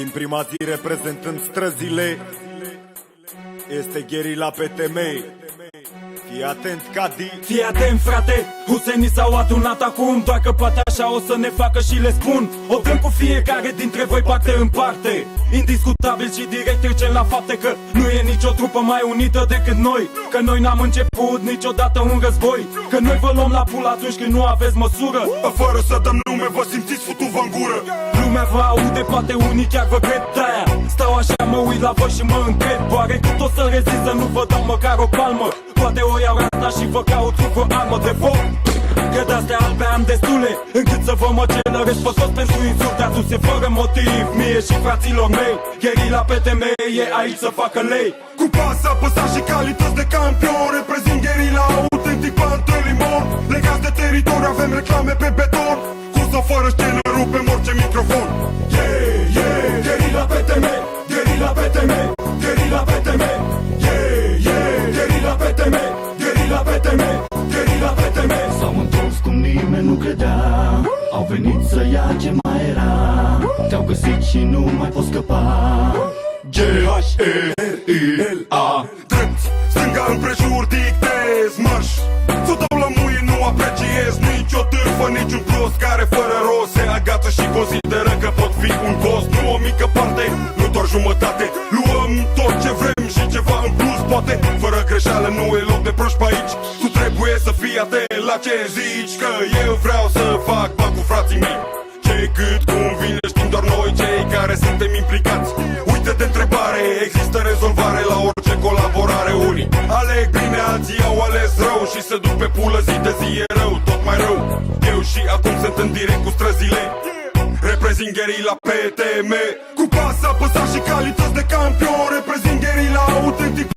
Din prima zi reprezentând străzile, este gherila pe temei. Fii atent, Cadi. Fii atent, frate, Husenii s-au adunat acum. Doar că poate așa o să ne facă și le spun. O dăm cu fiecare dintre voi parte în parte. Indiscutabil și direct trecem la fapte că nu e nicio trupă mai unită decât noi. Că noi n-am început niciodată un război. Că noi vă luăm la pul atunci când nu aveți măsură. Fără să dăm nume, vă simțiți futuva în gură. Lumea vă aude, poate unii chiar vă cred de-aia. Stau așa, mă uit la voi și mă încred. Oare cât o să rezist să nu vă dau măcar o palmă? Poate o iau asta și vă caut cu armă de foc. Că de-astea albe am destule încât să vă măcelăresc pe toți pentru insulte aduse fără motiv mie și fraților mei. Gherila pe temei e aici să facă lei. Cu pas apăsat și calități de campion, reprezint gherila autentic pantă limon. Legați de teritoriu, avem reclame pe beton. Cu sau fără scenă rupem orice microfon. Yeah, yeah, gherila pe temei, gherila pe temei, gherila pe temei. Yeah, yeah, gherila pe temei, gherila pe temei, gherila pe temei. S-au întors cum nimeni nu credea. Au venit să ia ce mai era. Te-au găsit și nu mai poți scăpa. G-H-E-R-I-L-A. Drept, stânga împrejur, dictez marș. Ți-o dau la muie, nu apreciez nicio târfă, niciun plus care fără rost se agață și consideră că pot fi un cost. Nu o mică parte, nu doar jumătate. Luăm tot ce vrem și ceva în plus, poate. Fără greșeală nu e loc de proști pe aici. Tu trebuie să fii atent la ce zici, că eu vreau să fac bani cu frații mei. Ce cât cum vine știm doar noi cei care suntem implicați. Uite de întrebare, există rezolvare la orice colaborare. Unii aleg bine, alții au ales rău și se duc pe pulă zi de zi, e rău, tot mai rău. Eu și acum sunt în direct cu străzile. Reprezint gherila pe teme. Cu pas apăsat și calități de campion. Reprezint gherila autentic